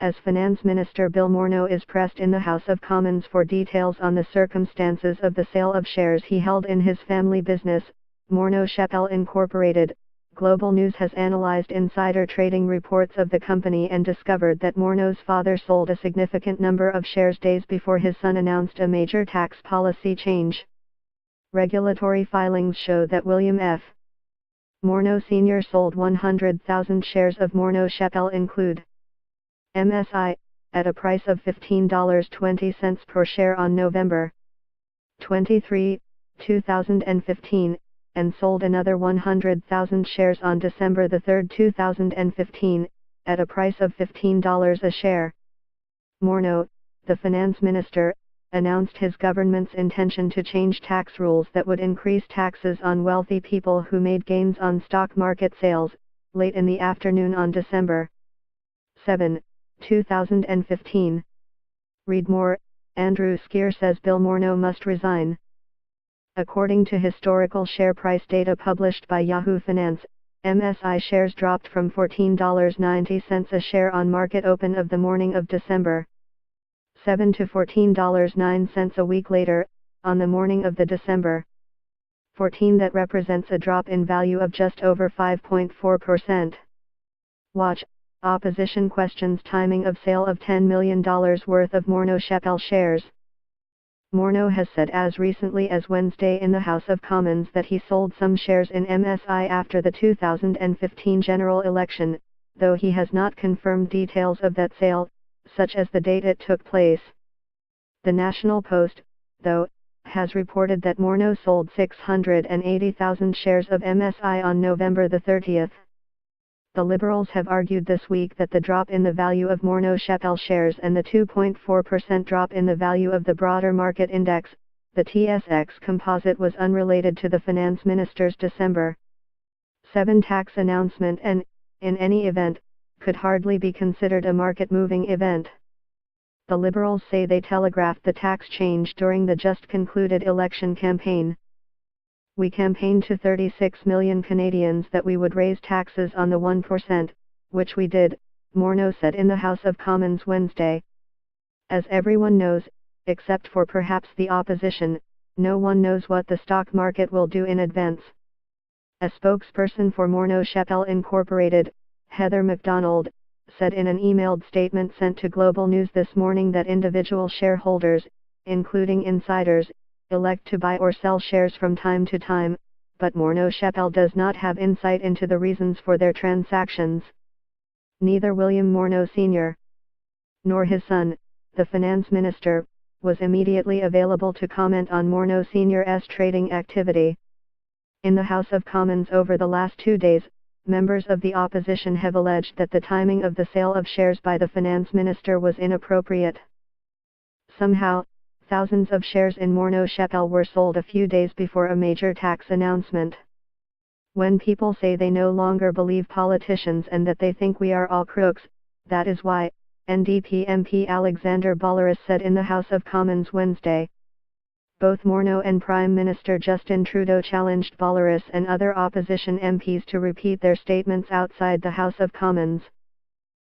As Finance Minister Bill Morneau is pressed in the House of Commons for details on the circumstances of the sale of shares he held in his family business, Morneau Chappell Incorporated, Global News has analyzed insider trading reports of the company and discovered that Morneau's father sold a significant number of shares days before his son announced a major tax policy change. Regulatory filings show that William F. Morneau Sr. sold 100,000 shares of Morneau Chappell include MSI, at a price of $15.20 per share on November 23, 2015, and sold another 100,000 shares on December 3, 2015, at a price of $15 a share. Morneau, the finance minister, announced his government's intention to change tax rules that would increase taxes on wealthy people who made gains on stock market sales, late in the afternoon on December 7, 2015. Read more. Andrew Skier says Bill Morneau must resign. According to historical share price data published by Yahoo Finance, MSI shares dropped from $14.90 a share on market open of the morning of December 7 to $14.09 a week later, on the morning of the December 14. That represents a drop in value of just over 5.4%. Watch. Opposition questions timing of sale of $10 million worth of Morneau Chappell shares. Morneau has said as recently as Wednesday in the House of Commons that he sold some shares in MSI after the 2015 general election, though he has not confirmed details of that sale, such as the date it took place. The National Post, though, has reported that Morneau sold 680,000 shares of MSI on November 30. The Liberals have argued this week that the drop in the value of Morneau Chappell shares and the 2.4% drop in the value of the broader market index, the TSX Composite, was unrelated to the finance minister's December 7 tax announcement and, in any event, could hardly be considered a market-moving event. The Liberals say they telegraphed the tax change during the just-concluded election campaign. We campaigned to 36 million Canadians that we would raise taxes on the 1%, which we did, Morneau said in the House of Commons Wednesday. As everyone knows, except for perhaps the opposition, no one knows what the stock market will do in advance. A spokesperson for Morneau Chappell Incorporated, Heather McDonald, said in an emailed statement sent to Global News this morning that individual shareholders, including insiders, elect to buy or sell shares from time to time, but Morneau Chappell does not have insight into the reasons for their transactions. Neither William Morneau Sr. nor his son, the finance minister, was immediately available to comment on Morneau Sr.'s trading activity. In the House of Commons over the last 2 days, members of the opposition have alleged that the timing of the sale of shares by the finance minister was inappropriate. Somehow, thousands of shares in Morneau Chappell were sold a few days before a major tax announcement. When people say they no longer believe politicians and that they think we are all crooks, that is why, NDP MP Alexander Boulris said in the House of Commons Wednesday. Both Morneau and Prime Minister Justin Trudeau challenged Boulris and other opposition MPs to repeat their statements outside the House of Commons.